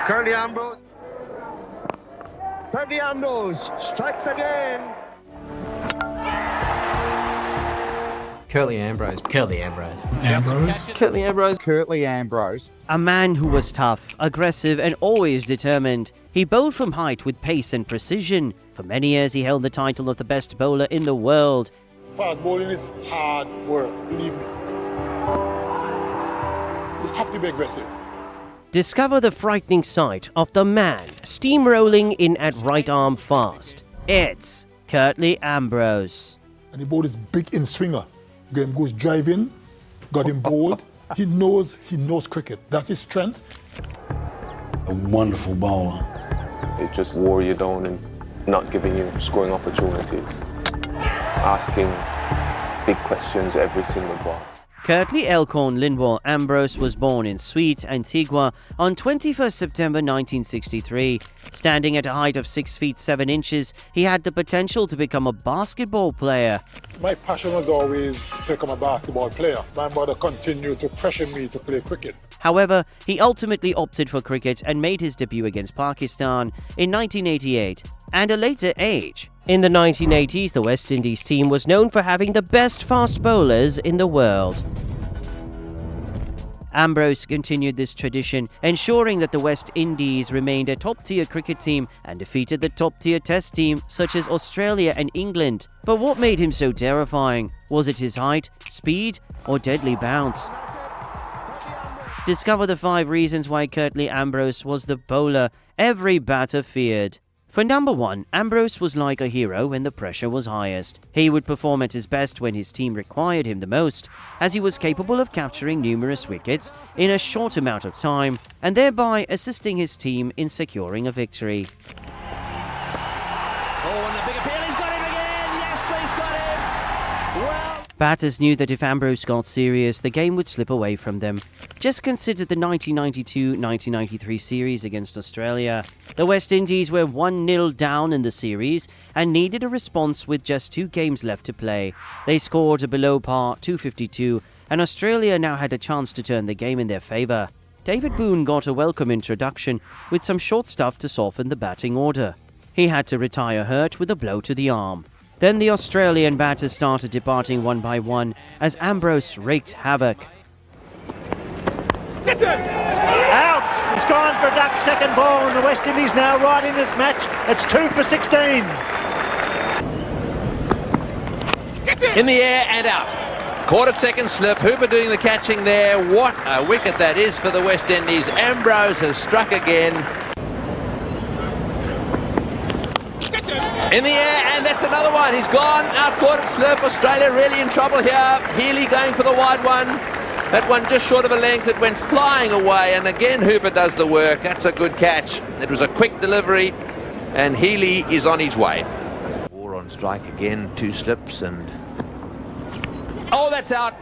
Curtly Ambrose. Curtly Ambrose strikes again. Curtly Ambrose. Curtly Ambrose. Curtly Ambrose. Curtly Ambrose. A man who was tough, aggressive and always determined. He bowled from height with pace and precision. For many years he held the title of the best bowler in the world. Fast bowling is hard work, believe me. You have to be aggressive. Discover the frightening sight of the man steamrolling in at right arm fast. It's Curtly Ambrose. And he bowled his big in-swinger. Game goes driving, got him bowled. He knows cricket. That's his strength. A wonderful bowler. It just wore you down and not giving you scoring opportunities. Asking big questions every single ball. Curtly Elkhorn Lindwall Ambrose was born in Sweet, Antigua on 21st September 1963. Standing at a height of 6 feet 7 inches, he had the potential to become a basketball player. My passion was always to become a basketball player. My mother continued to pressure me to play cricket. However, he ultimately opted for cricket and made his debut against Pakistan in 1988 and a later age. In the 1980s, the West Indies team was known for having the best fast bowlers in the world. Ambrose continued this tradition, ensuring that the West Indies remained a top-tier cricket team and defeated the top-tier test team such as Australia and England. But what made him so terrifying? Was it his height, speed, or deadly bounce? Discover the 5 reasons why Curtly Ambrose was the bowler every batter feared. For number 1, Ambrose was like a hero when the pressure was highest. He would perform at his best when his team required him the most, as he was capable of capturing numerous wickets in a short amount of time, and thereby assisting his team in securing a victory. And the big appeal, he's got him again! Yes, he's got him! Well... Batters knew that if Ambrose got serious, the game would slip away from them. Just consider the 1992-1993 series against Australia. The West Indies were 1-0 down in the series and needed a response with just 2 games left to play. They scored a below par 252, and Australia now had a chance to turn the game in their favour. David Boone got a welcome introduction with some short stuff to soften the batting order. He had to retire hurt with a blow to the arm. Then the Australian batters started departing one by one as Ambrose wreaked havoc. Out! He's gone for a duck second ball and the West Indies now right in this match. It's 2 for 16. In the air and out. Caught at second slip. Hooper doing the catching there. What a wicket that is for the West Indies. Ambrose has struck again. In the air, and that's another one. He's gone, out caught at slip. Australia really in trouble here. Healy going for the wide one. That one just short of a length. It went flying away, and again Hooper does the work. That's a good catch. It was a quick delivery, and Healy is on his way. War on strike again, 2 slips, and... Oh, that's out.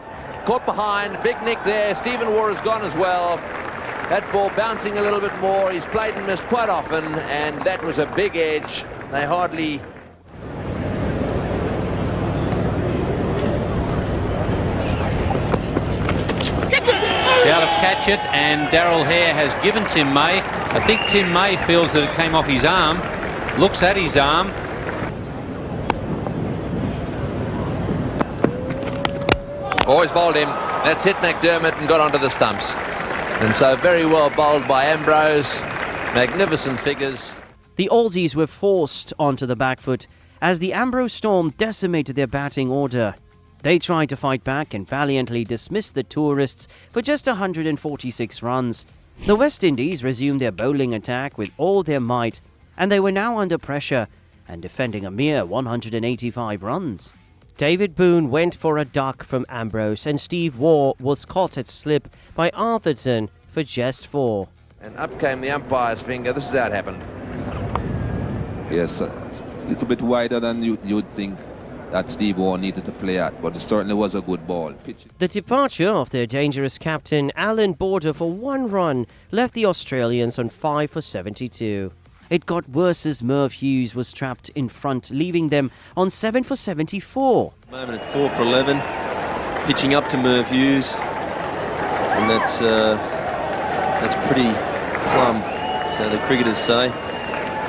Caught behind. Big nick there. Stephen Waugh has gone as well. That ball bouncing a little bit more. He's played and missed quite often, and that was a big edge. They hardly... Shout of catch it, and Darryl Hare has given Tim May. I think Tim May feels that it came off his arm. Looks at his arm. Always bowled him. That's hit McDermott and got onto the stumps. And so very well bowled by Ambrose. Magnificent figures. The Aussies were forced onto the back foot as the Ambrose storm decimated their batting order. They tried to fight back and valiantly dismissed the tourists for just 146 runs. The West Indies resumed their bowling attack with all their might, and they were now under pressure and defending a mere 185 runs. David Boone went for a duck from Ambrose, and Steve Waugh was caught at slip by Arthurton for just 4. And up came the umpire's finger. This is how it happened. Yes, a little bit wider than you'd think that Steve Waugh needed to play at, but it certainly was a good ball. The departure of their dangerous captain, Alan Border, for 1 run left the Australians on 5 for 72. It got worse as Merv Hughes was trapped in front, leaving them on 7 for 74. Moment at 4 for 11, pitching up to Merv Hughes, and that's pretty plumb. So the cricketers say.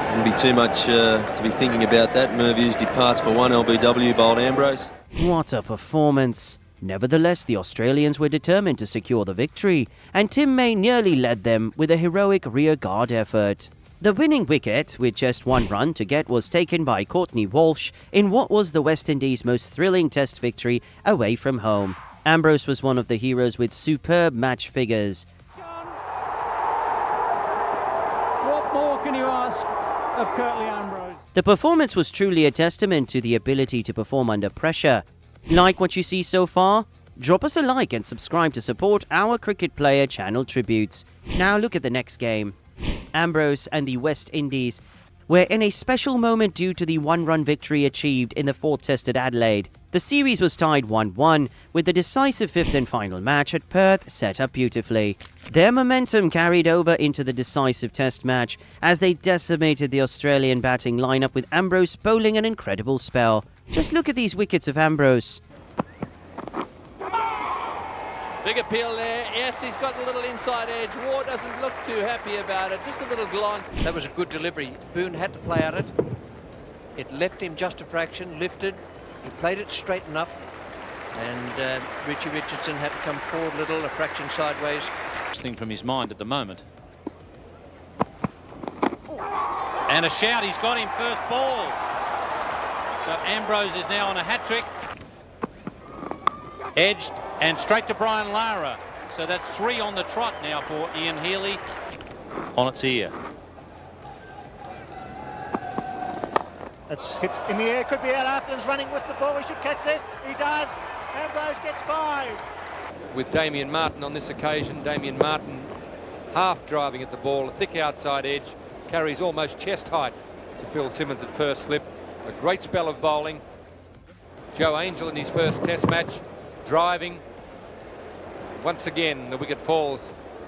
Wouldn't be too much to be thinking about that. Merviews departs for one. LBW bowled Ambrose. What a performance. Nevertheless, the Australians were determined to secure the victory, and Tim May nearly led them with a heroic rearguard effort. The winning wicket, with just one run to get, was taken by Courtney Walsh in what was the West Indies' most thrilling Test victory away from home. Ambrose was one of the heroes with superb match figures. What more can you ask of Curtly Ambrose? The performance was truly a testament to the ability to perform under pressure. Like what you see so far? Drop us a like and subscribe to support our Cricket Player channel tributes. Now look at the next game. Ambrose and the West Indies were in a special moment due to the one-run victory achieved in the fourth Test at Adelaide. The series was tied 1-1, with the decisive fifth and final match at Perth set up beautifully. Their momentum carried over into the decisive Test match as they decimated the Australian batting lineup with Ambrose bowling an incredible spell. Just look at these wickets of Ambrose. Big appeal there. Yes, he's got a little inside edge. Ward doesn't look too happy about it. Just a little glance. That was a good delivery. Boone had to play at it. It left him just a fraction, lifted. He played it straight enough. And Richie Richardson had to come forward a little, a fraction sideways. Thing from his mind at the moment. And a shout. He's got him first ball. So Ambrose is now on a hat-trick. Edged and straight to Brian Lara. So that's 3 on the trot now for Ian Healy. On its ear. That's hits in the air, could be out. Arthur's running with the ball, he should catch this. He does. Ambrose gets 5. With Damien Martin on this occasion, Damien Martin half driving at the ball, a thick outside edge, carries almost chest height to Phil Simmons at first slip. A great spell of bowling. Joe Angel in his first Test match, driving. Once again, the wicket falls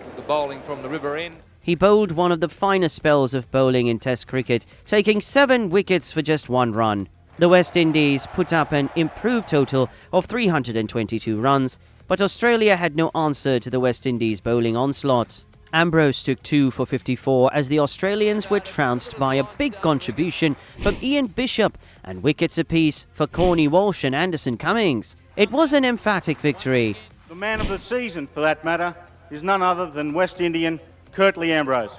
with the bowling from the river end. He bowled one of the finest spells of bowling in Test cricket, taking 7 wickets for just 1 run. The West Indies put up an improved total of 322 runs, but Australia had no answer to the West Indies bowling onslaught. Ambrose took 2 for 54 as the Australians were trounced by a big contribution from Ian Bishop and wickets apiece for Corny Walsh and Anderson Cummings. It was an emphatic victory. The man of the season, for that matter, is none other than West Indian Curtly Ambrose.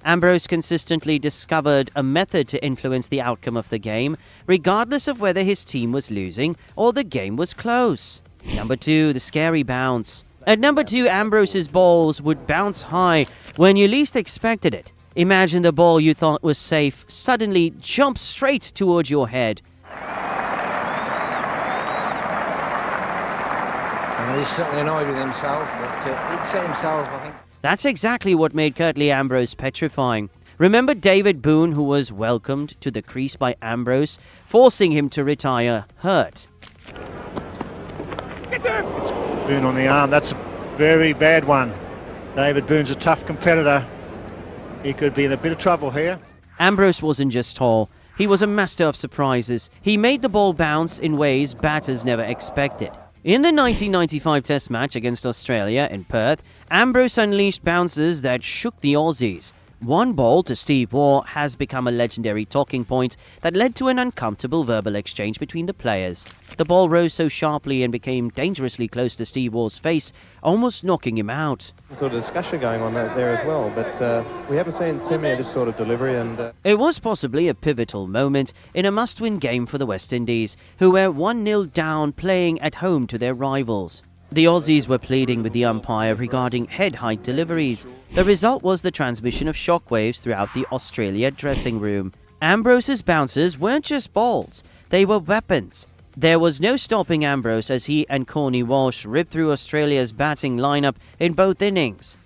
Ambrose consistently discovered a method to influence the outcome of the game, regardless of whether his team was losing or the game was close. Number 2, the scary bounce. At number 2, Ambrose's balls would bounce high when you least expected it. Imagine the ball you thought was safe suddenly jumps straight towards your head. Well, he's certainly annoyed with himself, but he'd set himself, I think. That's exactly what made Curtly Ambrose petrifying. Remember David Boone, who was welcomed to the crease by Ambrose, forcing him to retire hurt. It's Boone on the arm. That's a very bad one. David Boone's a tough competitor. He could be in a bit of trouble here. Ambrose wasn't just tall. He was a master of surprises. He made the ball bounce in ways batters never expected. In the 1995 Test match against Australia in Perth, Ambrose unleashed bounces that shook the Aussies. One ball to Steve Waugh has become a legendary talking point that led to an uncomfortable verbal exchange between the players. The ball rose so sharply and became dangerously close to Steve Waugh's face, almost knocking him out. Sort of discussion going on there as well, but we haven't seen too many of this sort of delivery. And It was possibly a pivotal moment in a must-win game for the West Indies, who were 1-0 down playing at home to their rivals. The Aussies were pleading with the umpire regarding head-height deliveries. The result was the transmission of shockwaves throughout the Australia dressing room. Ambrose's bounces weren't just balls, they were weapons. There was no stopping Ambrose as he and Corny Walsh ripped through Australia's batting lineup in both innings.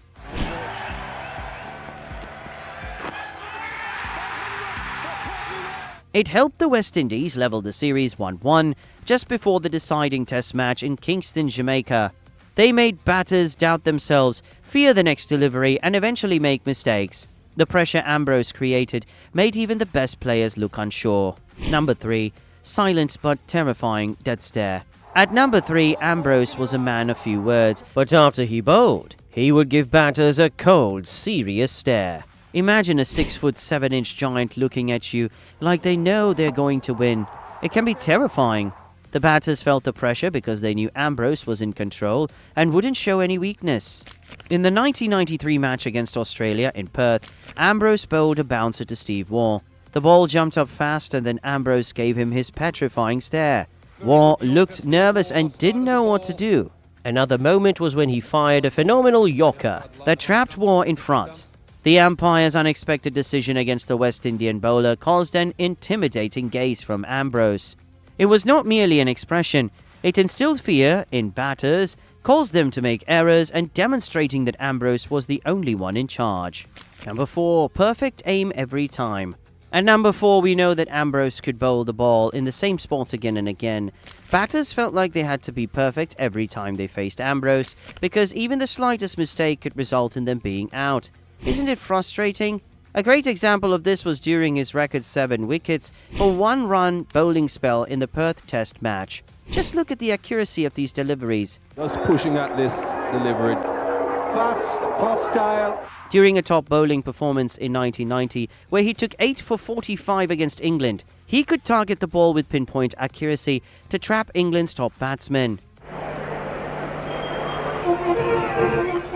It helped the West Indies level the series 1-1 just before the deciding Test match in Kingston, Jamaica. They made batters doubt themselves, fear the next delivery, and eventually make mistakes. The pressure Ambrose created made even the best players look unsure. Number 3, silent but terrifying death stare. At number 3, Ambrose was a man of few words, but after he bowled, he would give batters a cold, serious stare. Imagine a 6'7" giant looking at you like they know they're going to win. It can be terrifying. The batters felt the pressure because they knew Ambrose was in control and wouldn't show any weakness. In the 1993 match against Australia in Perth, Ambrose bowled a bouncer to Steve Waugh. The ball jumped up fast and then Ambrose gave him his petrifying stare. Waugh looked nervous and didn't know what to do. Another moment was when he fired a phenomenal yorker that trapped Waugh in front. The umpire's unexpected decision against the West Indian bowler caused an intimidating gaze from Ambrose. It was not merely an expression, it instilled fear in batters, caused them to make errors, and demonstrating that Ambrose was the only one in charge. Number 4, perfect aim every time. At number 4, we know that Ambrose could bowl the ball in the same spot again and again. Batters felt like they had to be perfect every time they faced Ambrose, because even the slightest mistake could result in them being out. Isn't it frustrating? A great example of this was during his record 7 wickets for 1-run bowling spell in the Perth Test match. Just look at the accuracy of these deliveries. Just pushing at this delivery. Fast, hostile. During a top bowling performance in 1990, where he took 8 for 45 against England, he could target the ball with pinpoint accuracy to trap England's top batsmen.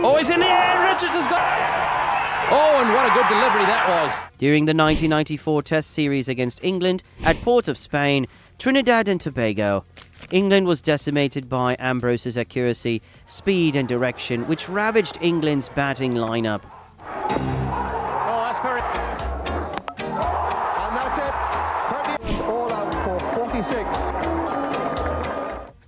Oh, he's in the air. Richards has got... Oh, and what a good delivery that was. During the 1994 Test series against England at Port of Spain, Trinidad and Tobago, England was decimated by Ambrose's accuracy, speed and direction, which ravaged England's batting lineup. Oh, that's very... And that's it. All out for 46.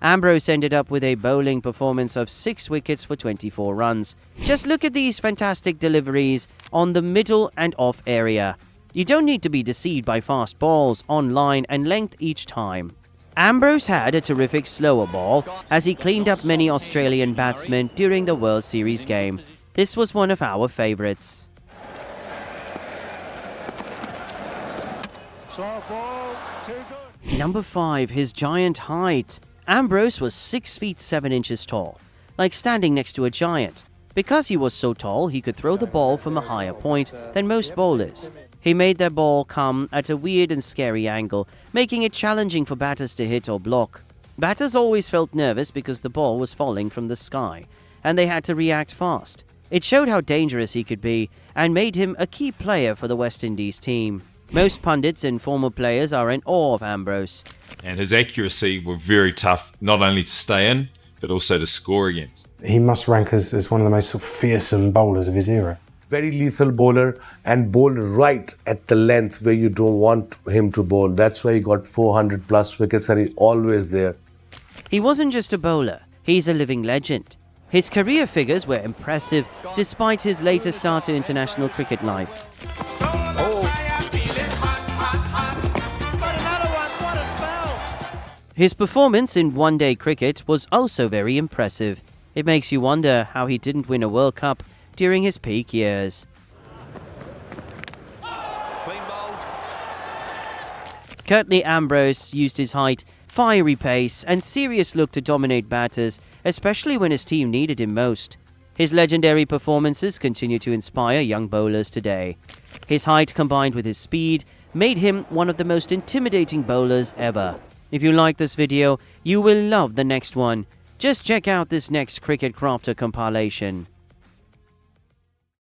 Ambrose ended up with a bowling performance of 6 wickets for 24 runs. Just look at these fantastic deliveries on the middle and off area. You don't need to be deceived by fast balls on line and length each time. Ambrose had a terrific slower ball as he cleaned up many Australian batsmen during the World Series game. This was one of our favourites. Number 5, his giant height. Ambrose was 6 feet 7 inches tall, like standing next to a giant. Because he was so tall, he could throw the ball from a higher point than most bowlers. He made their ball come at a weird and scary angle, making it challenging for batters to hit or block. Batters always felt nervous because the ball was falling from the sky, and they had to react fast. It showed how dangerous he could be, and made him a key player for the West Indies team. Most pundits and former players are in awe of Ambrose. And his accuracy were very tough, not only to stay in, but also to score against. He must rank as one of the most fearsome bowlers of his era. Very lethal bowler and bowled right at the length where you don't want him to bowl. That's why he got 400 plus wickets and he's always there. He wasn't just a bowler, he's a living legend. His career figures were impressive despite his later start to international cricket life. His performance in one-day cricket was also very impressive. It makes you wonder how he didn't win a World Cup during his peak years. Curtly Ambrose used his height, fiery pace, and serious look to dominate batters, especially when his team needed him most. His legendary performances continue to inspire young bowlers today. His height combined with his speed made him one of the most intimidating bowlers ever. If you like this video, you will love the next one. Just check out this next Cricket Crafter compilation.